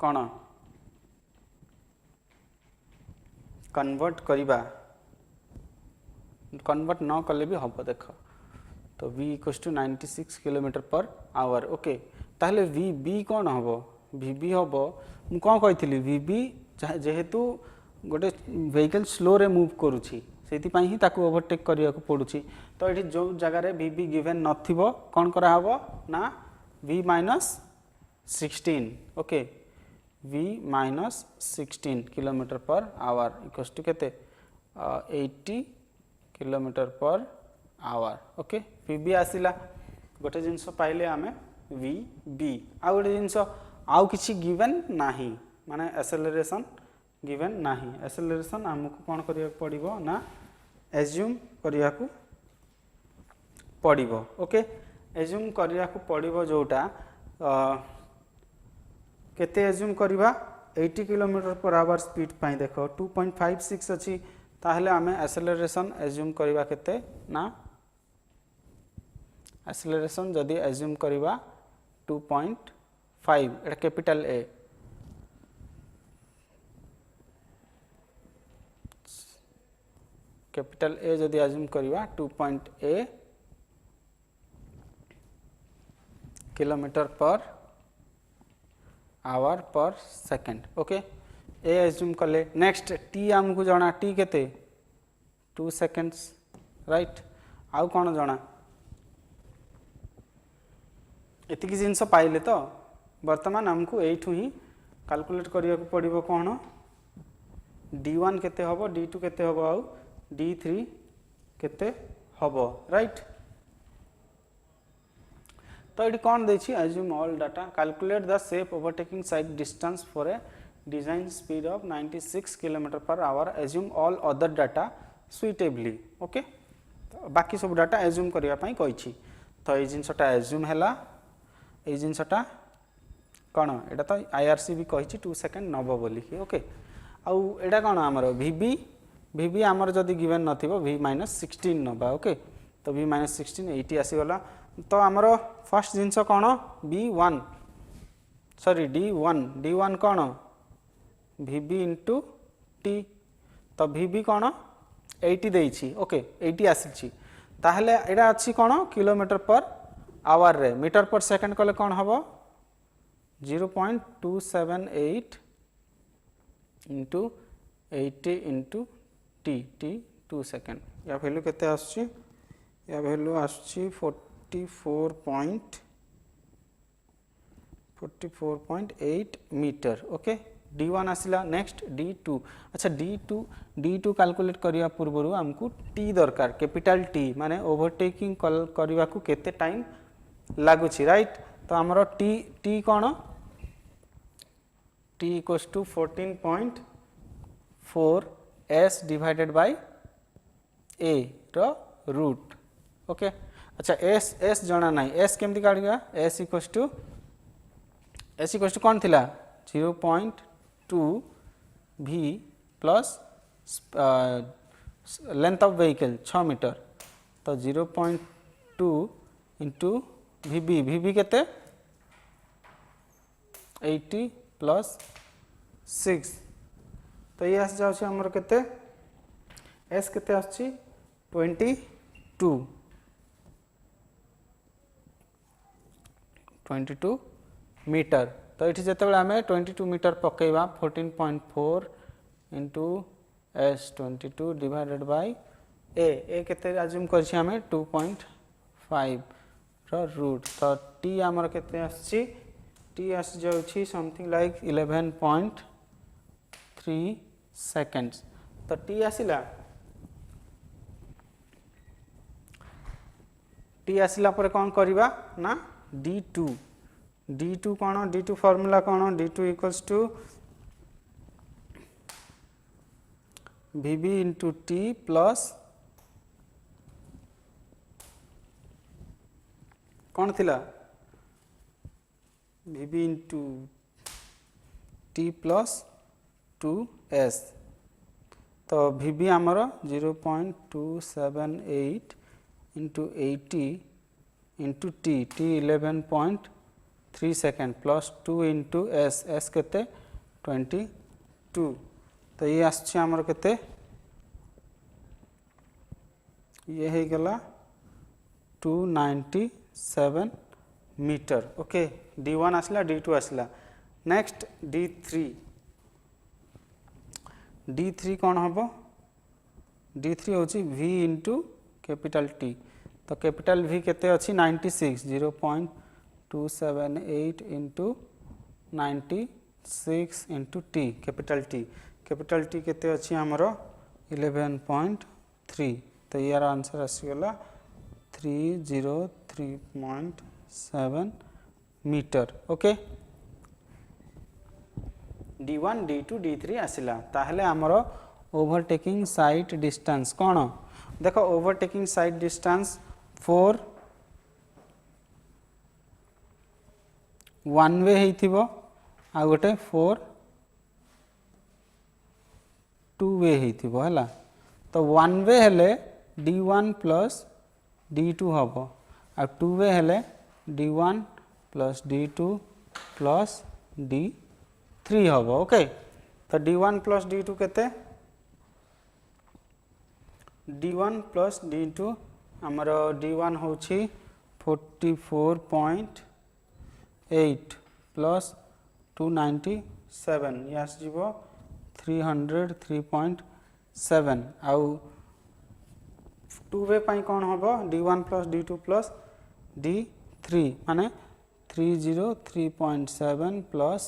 कौन कन्वर्ट करवा कन्वर्ट न कले भी हम देख तो v equals to 96 kilometre per hour okay ताहले vb कौन हम vb हम मु कौन कही vb जेहेतु गोटे व्हीकल स्लो रे मूव करुछि सेति ही ताकू ओवरटेक करिया को पड़ुछि तो ये जो जगह vb गिवन नथिबो कौन करा हबो ना v minus 16 okay v minus 16 kilometre per hour equals to केते 80 kilometre per hour okay vb आसिला गोटे जिनस पाइले आमे vb आ गोटे जिनस आउ किछि गिवन नाही माने एक्सेलरेशन गिवन नाही एक्सेलरेशन हमको कोन करिया पड़िबो ना एज्यूम करिया को पड़िबो ओके एज्यूम करिया को पड़िबो जोटा केते एज्यूम करबा 80 किलोमीटर पर आवर स्पीड पाई देखो 2.56 अछि ताहले आमे एक्सेलरेशन एज्यूम करबा केते ना एक्सेलरेशन जदी एज्यूम करबा 2.5 एटा कैपिटल ए कैपिटल ए जदी एज्यूम करबा 2.a किलोमीटर पर आवर पर सेकंड ओके ए एज्यूम कले नेक्स्ट टी हमको जाना टी केते 2 सेकंड्स राइट आउ कौन जाना एतिकी जिनस पाइले तो वर्तमान हमको एठू ही कैलकुलेट करिया को पड़िबो कोन d1 केते हबो d2 केते हबो आउ d3 केते हबो राइट तो ये कौन देछि assume all data calculate the safe overtaking sight distance for a design speed of 96 kilometre per hour assume all other data suitably okay तो बाकी सब डाटा एज्यूम करिया पई कहिछि तो ए जिनसटा एज्यूम हैला ए जिनसटा कौन एटा तो आईआरसी भी कहिछि 2 सेकंड नबो बोली कि ओके आउ एटा कौन हमर vb हमर जदी गिवन नथिबो v माइनस 16 नबा ओके तो v माइनस 16 80 आसी गला तो हमर फर्स्ट जिनस कौन b1 सॉरी d1 कौन vb इंटू t तो vb कौन 80 देछि ओके 80 आसी ताहले एटा अछि कौन किलोमीटर पर आवर रे मीटर पर सेकंड कले कौन हबो 0.278 इंटू 80 इंटू टी 2 सेकंड या वैल्यू केते आछि या वैल्यू आछि 44.8 metre okay d1 आसिला next d2 अच्छा d2 कैलकुलेट करिया पूर्वरु हमकु t दरकार कैपिटल t माने ओवरटेकिंग करिवा को केते टाइम लागुछि राइट तो हमरो t कोन t equals to 14.4 s divided by a रो रूट ओके अच्छा s जाना नहीं s केमति काढिया s इक्वल्स टू कोन थिला 0.2 v plus length of vehicle 6 metre तो 0.2 इंटू vb केते 80 प्लस 6 तो ये आस जाउछि हमर केते s केते आछि 22 मीटर तो ये जिते आम 22 मीटर पकेबा 14.4 into s 22 divided by a केते एज्यूम करछि हमें 2.5 रो रूट तो t हमर केते आछि t आस जाउछि समथिंग लाइक 11.3 सेकंड्स तो t आसिला t आसिला पर कौन करिबा ना d2 कौन d2 फार्मूला कौन d2 equals to vb into t plus कौन थिला vb into t plus 2s तो vb आमर 0.278 into 80 into t 11.3 3 second plus 2 into S S केते 22 तो ये आछे हमर केते ये हे गला 297 मीटर ओके D1 आसला D2 आसला नेक्स्ट D3 कौन हम D3 हूँ V इंटू कैपिटल T तो कैपिटल V केते अच्छी 96 0.278 into 96 into T capital T केते अच्छी हमरो 11.3 तो यार आंसर आसीगला 303.7 meter okay D1 D2 D3 आसिला ताहले हमरो ओवरटेकिंग साइट डिस्टेंस कौन देखो overtaking sight distance 4 one way हेइथिबो आ गोटे 4 टू वे हेइथिबो हला तो वन वे हेले D1 प्लस D2 हबो आ टू वे हेले D1 plus D2 plus D3 हबो ओके तो D1 प्लस D2 केते D1 प्लस D2 हमरो D1 होछि 44.8 प्लस 297 यस जीवो 303.7 आउ टू वे पाई कौन होबो D1 plus D2 plus D3 माने 303.7 प्लस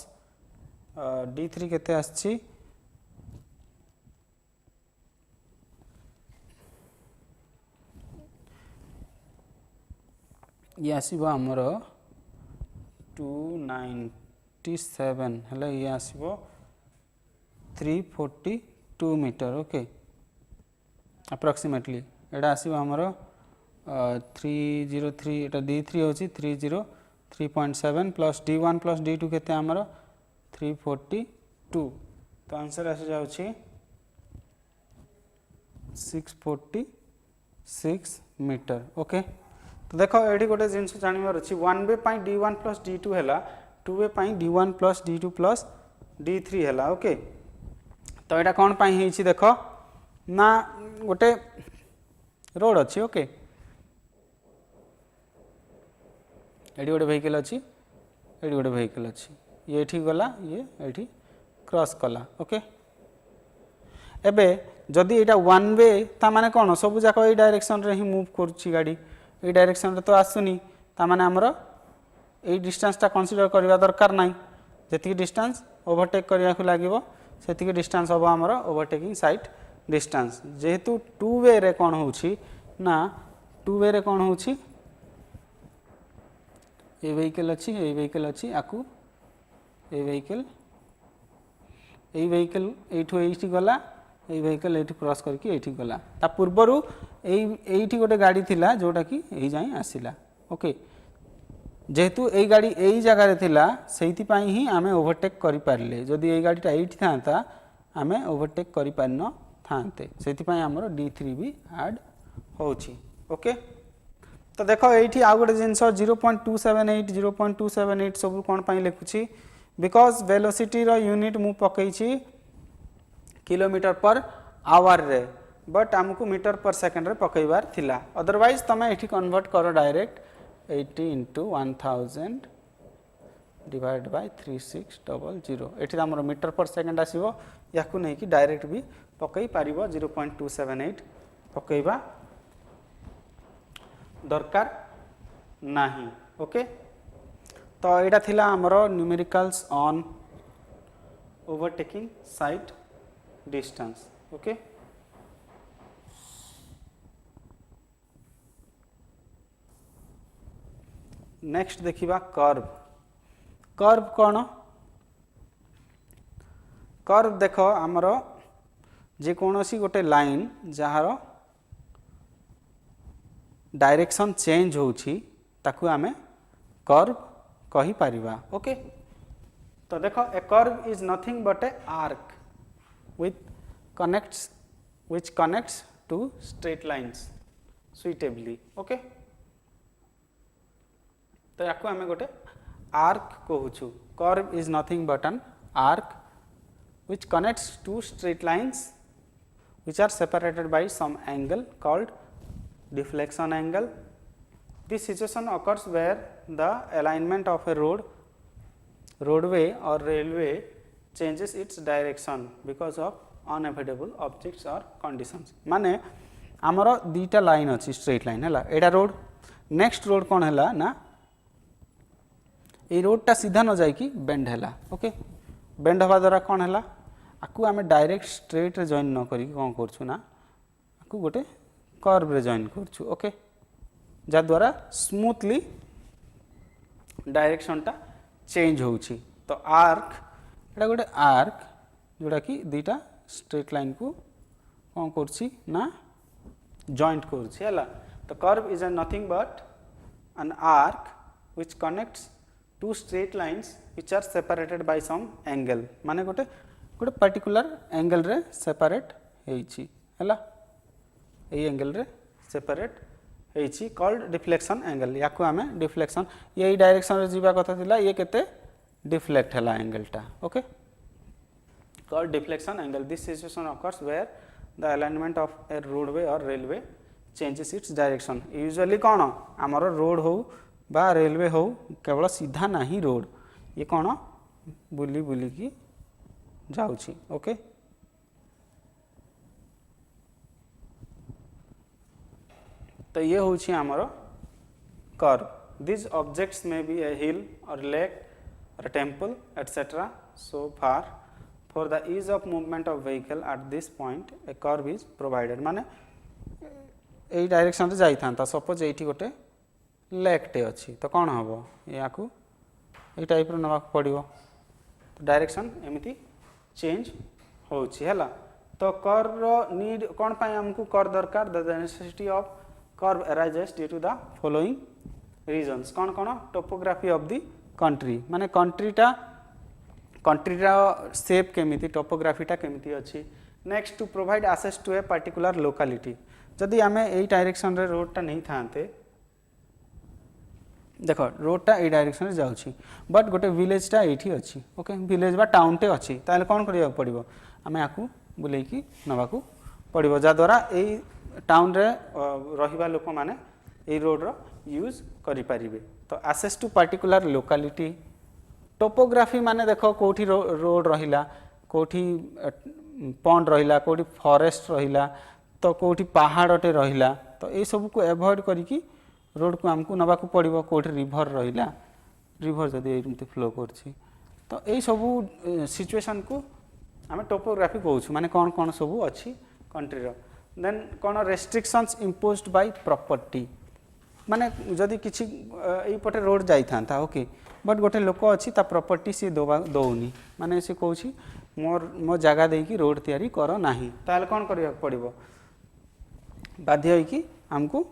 D3 केते आछि ये आसीबो हमर 297 हला ये आसीबो 342 मीटर ओके अप्रोक्सीमेटली एटा आसीबो हमर 303 एटा D3 होची 303.7 प्लस D1 प्लस D2 केते हमर 342 तो आंसर आसी जाउची 646 मीटर ओके तो देखो एठी गोटे जिंस जानिबार अछि वन वे पाई D1 प्लस D2 हैला टू वे पाई D1 plus D2 plus D3 हैला ओके तो एटा कोन पाई हेछि देखो ना गोटे रोड अछि ओके एठी गोटे व्हीकल अछि एठी गोटे व्हीकल अछि ये एठी गला ये एठी क्रॉस कला ओके एबे जदि एटा वन वे ता माने कोन सब जाको ए डायरेक्शन रे ही मूव करछि गाड़ी ए डायरेक्शन रे तो आसुनी ता माने हमरो ए डिस्टेंस ता कंसीडर करबा दरकार नाही जेति डिस्टेंस ओवरटेक करिया को लागिवो सेति डिस्टेंस होबो हमरो ओवरटेकिंग साइट डिस्टेंस जेहेतु टू वे रे कोन होछि ना टू वे रे कोन होछि ए व्हीकल अछि आकू ए व्हीकल एठो एठी गला ए व्हीकल एठी क्रॉस करके एठी गला ता पूर्वरु एठी गोटे गाड़ी थिला जोटा कि एही जाई आसिला ओके जेहेतु ए गाड़ी एही जगह रे थिला सेहिति पई ही आमे ओवरटेक करि पारले जदी ए गाड़ीटा एठी थांता आमे ओवरटेक करि पारन थांते सेहिति पई हमरो D3 भी ऐड होछि ओके तो देखो एठी आ गोटे जिंस 0.278 सब कोन पई लिखुछि बिकॉज वेलोसिटी रो यूनिट मु पकई छी किलोमीटर पर आवर रे बट हमको मीटर पर सेकंड रे पकईबार थिला अदरवाइज तमे एठी कन्वर्ट करो डायरेक्ट 80 into 1000 divided by 3600 एठी हमर मीटर पर सेकंड आसीबो याकू नै कि डायरेक्ट भी पकई पारिबो 0.278 पकईबा दरकार नाही ओके तो एटा थिला हमरो numericals on overtaking sight distance okay next देखिबा कर्व कौन कर्व देखो आमर जे कोनोसी गोटे लाइन जहार डायरेक्शन चेंज होउछि ताकू आमे कर्व कहि परिबा ओके तो देखो a curve is nothing but a arc which connects to straight lines suitably okay तो याकू आमे गोटे arc कहूछु curve is nothing but an arc which connects two straight lines which are separated by some angle called deflection angle. This situation occurs where the alignment of a roadway or railway changes its direction because of unavoidable objects or conditions. माने आमर दीटा line अच्छी straight line है एटा road next road कौन है ना ये रोडटा सीधा न जाइकी बेंड है ओके बेंड हवा द्वारा कौन है आपको आम डायरेक्ट स्ट्रेट रे जॉइन न करी कौन करछु ना आपको गोटे कर्व रे जॉइन करछु ओके जा द्वारा स्मूथली डायरेक्शन टा चेंज होउछि तो आर्क एटा गोटे आर्क जोड़ा कि दीटा स्ट्रेट लाइन को कौन करछि ना जॉइंट करछि हला तो curve is nothing but an arc which connects two straight lines which are separated by some angle माने गोटे गोटे पर्टिकुलर एंगल रे सेपरेट हेछि हला ए एंगल रे सेपरेट हेछि कॉल्ड डिफ्लेक्शन एंगल याको आमे डिफ्लेक्शन ये डायरेक्शन रे जीवा कथा थिला ये केते डिफ्लेक्ट हला एंगल टा okay called deflection angle. This situation occurs where the alignment of a roadway or railway changes its direction. Usually कौन आमर रोड हो बा रेलवे हो केवल सीधा नहीं रोड ये कौन बुली बुली की जाउछि ओके तो ये होछि आमर curve. These objects may be a hill or lake or a temple etc. So far for the ease of movement of vehicle at this point a curve is provided. माने ए direction रे जाई थांता suppose एठी गोटे lake टे अछि तो कोन हबो याकू ए type रो नवा पड़िबो तो डायरेक्शन एमिति चेंज होछि हला तो कर्व रो नीड कोन पय हमकू कर्व दरकार the necessity of curve arises due to the following reasons कोन कोन टोपोग्राफी ऑफ द कंट्री माने कंट्री रा शेप केमिति टोपोग्राफीटा केमिति अछि next to provide access to a particular locality जदि आमे एई डायरेक्शन रे रोडटा नहीं थांते देखो रोडटा ए डायरेक्शन रे जाउछि बट गोटे विलेजटा एठी अछि ओके विलेज बा टाउन टे अछि ताले कोन करिया पड़िबो आमे आकू बुलेई की नबाकू पड़िबो जा द्वारा एई टाउन रे रहिबा लोक माने एई रोड रो यूज करि परिबे तो access to particular locality topography माने देखो कोठी रोड रहिला कोठी पॉन्ड रहिला कोठी फॉरेस्ट रहिला तो कोठी पहाड़टे रहिला तो ए सब को अवॉइड करिकी रोड को हमकू नबा को पड़िबो कोठी रिवर रहिला रिवर जदी एमते फ्लो करछि तो ए सब सिचुएशन को हमें टोपोग्राफी कहउछु माने कोन कोन सब अछि कंट्री रो देन कोन रेस्ट्रिक्शंस इंपोज्ड बाय प्रॉपर्टी माने जदी किछि एई पटे रोड जाई थांता ओके बट गोटे लोक अच्छी ता प्रॉपर्टी सी दौनी माने से कहूँ मो जगह देकी रोड तैयारी कर नाही ताले कौन करिया पड़िबो बाध्य होइकी हमको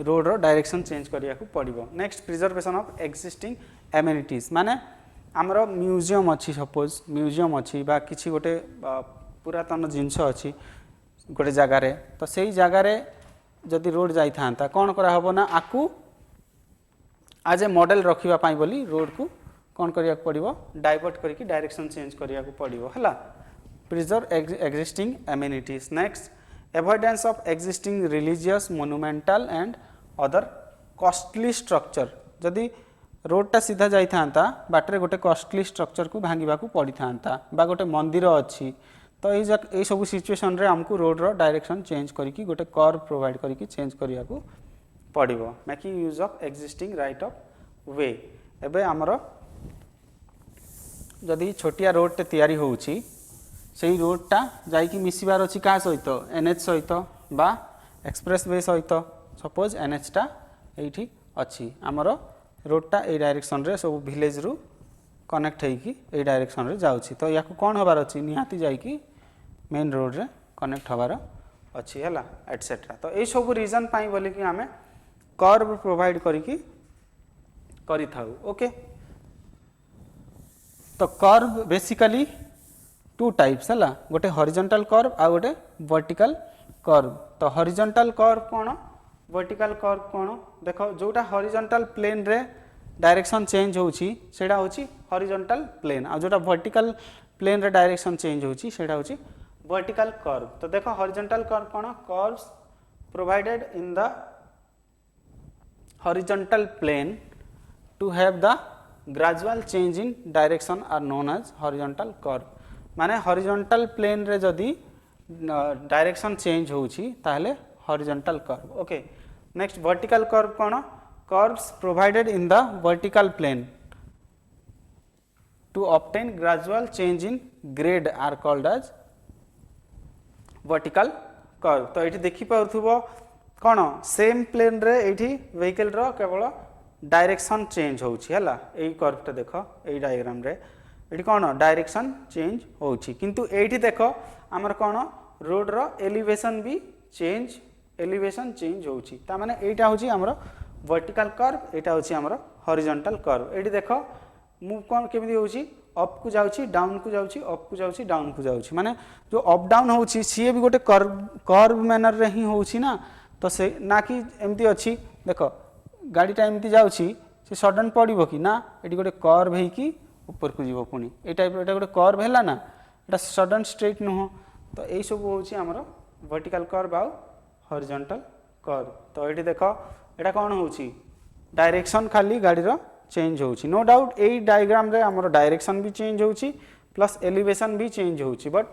रोड रो डायरेक्शन चेंज करिया को पड़िबो. Next preservation of existing amenities माने हमरो म्यूजियम अच्छी सपोज म्यूजियम अच्छी बा किछि गोटे पुरातन जिंस अच्छी गोटे जगार तो सही जगार जदि रोड जाई थांता कौन करा हबो ना आकू आज ए मॉडल रखिबा पाई बोली रोड को कौन करिया पड़िबो डाइवर्ट करके डायरेक्शन चेंज करिया को पड़िबो हला preserve existing amenities. Next avoidance of existing religious monumental and other costly structure जदि रोडटा सीधा जाई थांता बाटरे गोटे कॉस्टली स्ट्रक्चर को भांगिबा को पड़ी थांता बा गोटे मंदिर अच्छी तो ये सब सिचुएशन रे हमको रोड रो डायरेक्शन चेंज करके गोटे कर्व प्रोवाइड करके चेंज करिया को पड़िबो making use of existing right of way. एबे हमरो जदि छोटिया रोड टे तैयारी होउची सेही रोडटा जाई कि मिसिबार अछि का सहित एनएच सहित बा एक्सप्रेस वे सहित सपोज एनएच टा एठी अछि हमरो रोडटा ए डायरेक्शन रे सब विलेज रु कनेक्ट है कि ए डायरेक्शन रे जाउची तो याको कोन हबार अछि निहाती जाई कि मेन रोड रे कनेक्ट हबार अछि हला एटसेट्रा. तो ए सब रीजन पाई बोली कि हमें कर्व प्रोवाइड करी थाउ ओके. तो कर्व बेसिकली टू टाइप्स हला गोटे हॉरिजॉन्टल कर्व आ गोटे वर्टिकल कर्व. तो हॉरिजॉन्टल कर्व कोन वर्टिकल कर्व कोन देखो जोटा हॉरिजॉन्टल प्लेन रे डायरेक्शन चेंज होउची सेटा होची हॉरिजॉन्टल प्लेन आ जोटा वर्टिकल प्लेन रे डायरेक्शन चेंज होउची सेटा होची वर्टिकल कर्व। तो देखो हॉरिजॉन्टल कर्व कोन curves provided in the horizontal plane to have the gradual change in direction are known as horizontal curve. माने हॉरिजॉन्टल प्लेन रे जदी डायरेक्शन चेंज होउची ताहले horizontal curve. Okay next vertical curve कोन curves provided in the vertical plane to obtain gradual change in grade are called as vertical curve। तो ये देखि पाउथुबो कोन same plane रे एठी व्हीकल रो केवल डायरेक्शन चेंज होउची हला एई कर्व टा देखो एई डायग्राम रे एठी कोन डायरेक्शन चेंज होउची किंतु एठी देखो हमर कोन रोड रो एलिवेशन भी चेंज एलिवेशन चेंज होउची ता माने एटा होची हमर वर्टिकल कर्व एटा होची हमर हॉरिजॉन्टल कर्व। एठी देखो मूव कोन केमिति होउची अप को जाउची डाउन को जाउची अप को जाउची डाउन को जाउची माने जो अप डाउन होउची सीए भी गोटे कर्व मैनर रे ही होउची ना तो से ना कि एमती अछि देखो गाड़ीटा एमती जाउची से सडन पड़िबो कि ना एठी गोटे कर्व हे कि ऊपर को जीवो पुनी ए टाइप एटा गोटे कर्व हैला ना एटा सडन स्ट्रेट न तो एई सब होउची हमर वर्टिकल कर्व आ हॉरिजॉन्टल कर्व। तो एठी देखो एटा कोन होउची डायरेक्शन खाली गाड़ी रो चेंज होउची नो डाउट एई डायग्राम रे हमर डायरेक्शन भी चेंज होउची प्लस एलिवेशन भी चेंज होउची बट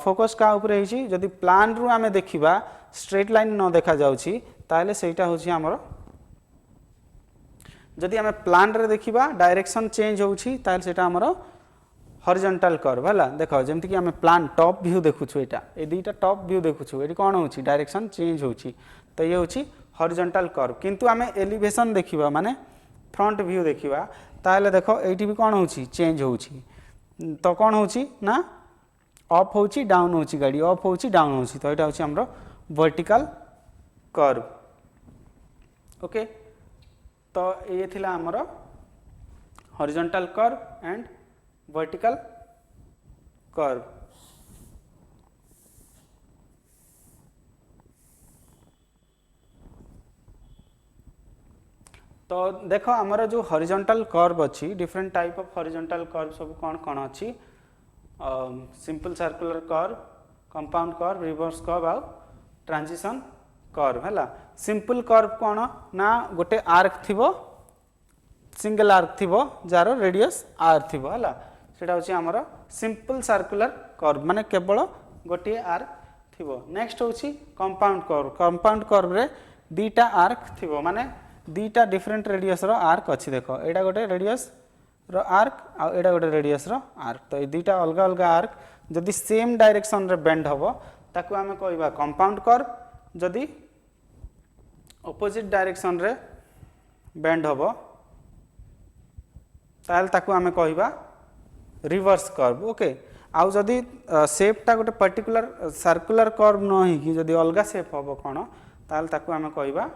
फोकस का ऊपर हेची जदी प्लान रु हमें देखिबा स्ट्रेट लाइन न देखा जाउची ताले सेटा होउची हमर जदी हमें प्लान रे देखिबा डायरेक्शन चेंज होउची ताले सेटा हमर हॉरिजॉन्टल कर्व हला देखो जेमति कि हमें प्लान टॉप व्यू देखुछु एटा ए दुईटा टॉप व्यू देखुछु एटी कोन होउची डायरेक्शन चेंज होउची तो ये होउची हॉरिजॉन्टल कर्व किंतु आमे एलिवेशन देखिबा माने फ्रंट व्यू देखिबा ताले देखो एठी भी कोन होउची चेंज होउची तो कोन होउची ना अप होउची डाउन होउची गाड़ी अप होउची डाउन होउची तो एटा होउची हमरो वर्टिकल कर्व। ओके तो ये थिला हमरो horizontal curve and vertical curve. तो देखो आमर जो हॉरिजॉन्टल कर्व अच्छी different type of horizontal curve सब कौन कौन अच्छी simple circular curve compound curve reverse curve आ ट्रांजिशन कर्व है सिंपल कर्व कौन ना गोटे आर्क थिबो सिंगल आर्क थिबो जार रेडियस आर थिबो है सेटा होची हमर सिंपल सर्कुलर कर्व माने केवल गोटे आर्क थिबो। नेक्स्ट होची कंपाउंड कर्व रे दीटा आर्क थिबो माने दीटा डिफरेंट रेडियस रो आर्क अच्छी देखो एटा गोटे रेडियस रो आर्क आ एटा गोटे रेडियस रो आर्क तो ये दीटा अलग अलग आर्क जदि सेम डायरेक्शन रे बेंड हबो ताकू हमें कहबा कंपाउंड कर्व जदि ऑपोजिट डायरेक्शन रे बेंड हबो ताल ताकू हमें कहबा रिवर्स कर्व। ओके आउ जदि शेप टा गोटे पर्टिकुलर सर्कुलर कर्व न ही कि जदि अलगा शेप हबो कोन ताल ताकू हमें कहबा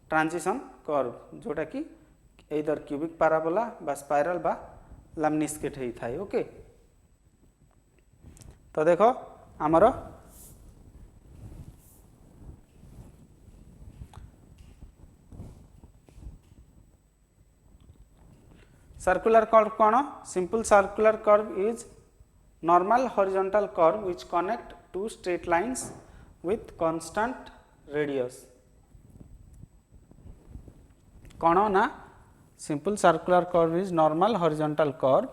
ट्रांजिशन कर्व जोटा कि एदर क्यूबिक पैराबोला बा स्पाइरल बा लैम्निस्केट ही थाए। ओके तो देखो आमर सर्कुलर कर्व कौन simple circular curve is normal horizontal curve which connect two straight lines with constant radius कौन ना simple circular curve is normal horizontal curve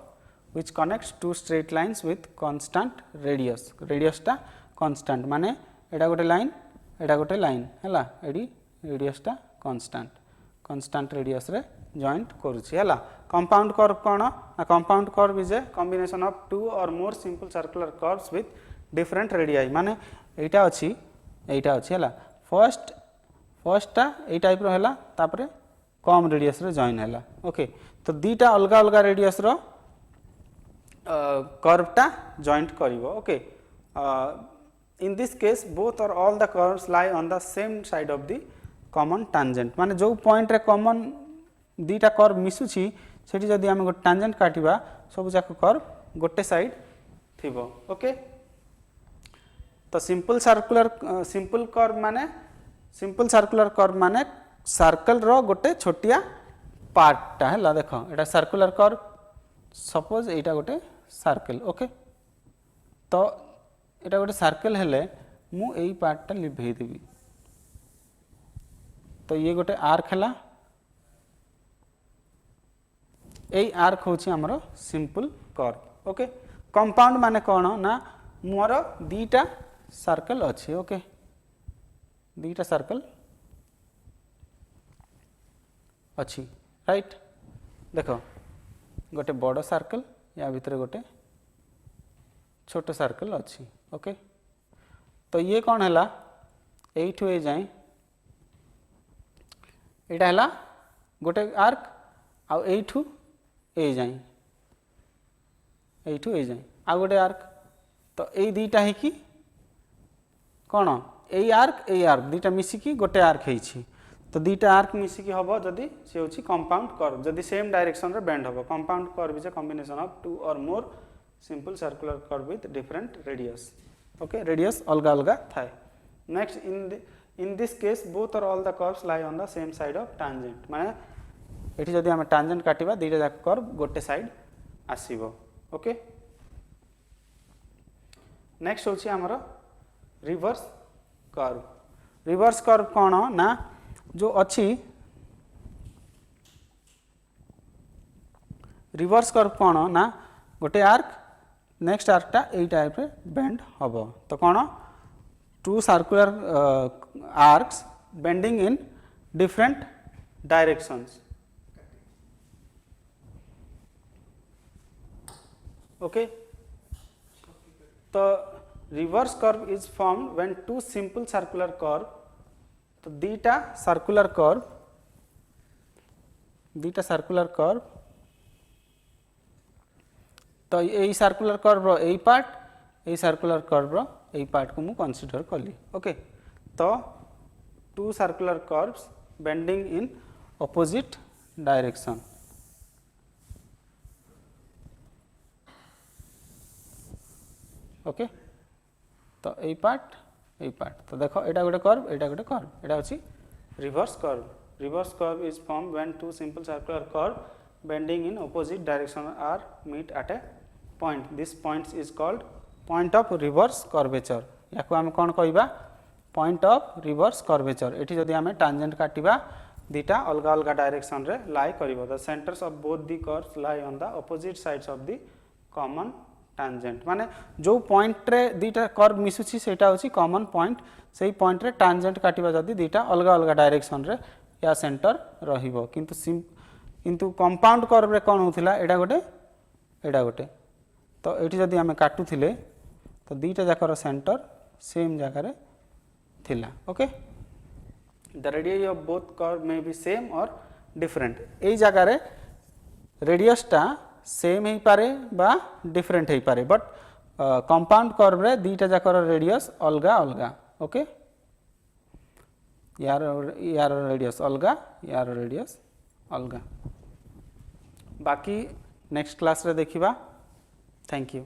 which connects two straight lines with constant रेडियसटा constant माने एटा गोटे line हैला एडी रेडियसटा constant radius रे जॉइंट करूची हैला। कंपाउंड कर्व कौन ना compound curve is a combination of two or more simple circular curves with different radii माने एटा अछि हैला फर्स्टटा ए टाइप रो हैला तापरे कम रेडियस रे जॉइन हैला। ओके तो दीटा अलग अलग रेडियस रो कर्वटा जॉइंट करिवो। Okay in this case both or all the curves lie on the same side of the common tangent माने जो पॉइंट रे कॉमन दीटा कर्व मिसुची सेठी जदी हम गोटे टांजेंट काटिबा सब जाक कर्व गोटे साइड थिबो। ओके तो सिंपल सर्कुलर कर्व माने सर्कल रो गोटे छोटिया पार्टटा है देख एटा सर्कुलर कर्व सपोज एटा गोटे सर्कल ओके तो एटा गोटे सर्कल हेले मु एई पार्टटा लिभेई देबी तो ये गोटे आर्क है यही आर्क हूँ आमर सिंपल कर्व ओके कंपाउंड माने कौन ना मोर दीटा सर्कल अच्छी ओके दीटा सर्कल अच्छी राइट देख गोटे बड़ सर्कल या भितर गोटे छोट सर्कल अच्छी ओके तो ये कौन है एठू ए जाए एटा है गोटे आर्क आउ एठू ए जाए एठू ए जाए आ गोटे आर्क तो ये दीटा है कि कौन ए आर्क दीटा मिसिकी गोटे आर्क है तो दीटा आर्क मिसिकी हम जदि सी हूँ कंपाउंड कर्व जदि सेम डायरेक्शन रे बेंड हम compound curve is a combination of two or more simple circular curve with different radius okay radius अलग अलग थाए next in this case both or all the curves lie on the same side of tangent माने एठी जदि हम tangent काटिबा दीटा जाक curve गोटे side आसीबो okay next होची हमर रिवर्स कर्व कौन ना जो अच्छी रिवर्स कर्व कौन ना गोटे आर्क नेक्स्ट आर्कटा यही टाइप रे बेंड हम तो कौन two circular arcs bending in different directions okay तो reverse curve is formed when two simple circular curve तो दीटा सर्कुलर कर्व तो यही सर्कुलर कर्व रो यही पार्ट यही सर्कुलर कर्व रो यही पार्ट को मु कंसीडर कली ओके तो two circular curves bending in opposite direction okay तो यही पार्ट तो देखो एटा गोटे कर्व एटा होची reverse curve is form when two simple circular curve bending in opposite direction are meet at a point this point is called point of reverse curvature याको हम कौन कहबा पॉइंट ऑफ रिवर्स कर्वेचर एठी जदि हम tangent काटिबा दीटा अलग अलग direction रे लाई करिवो the centres of both the curves lie on the opposite sides of the common tangent माने जो पॉइंट रे दीटा कर्व मिसुची सेटा होची कॉमन पॉइंट सेही पॉइंट रे टांजेंट काटिबा जदि दीटा अलग अलग डायरेक्शन रे या सेंटर रहिबो किंतु कंपाउंड कर्व रे कोन होथिला एटा गोटे तो एठी जदि हमें काटुथिले तो दीटा जाकर सेंटर सेम जगह रे थिला okay the radius of both curve may be same और डिफरेंट एई जगह रे रेडियस टा सेम ही पारे बा डिफरेंट ही पारे बट कंपाउंड कर्व रे दीटा जाकर रेडियस अलगा अलगा ओके यार रेडियस अलगा यार रेडियस अलगा बाकी नेक्स्ट क्लास रे देखिबा थैंक यू।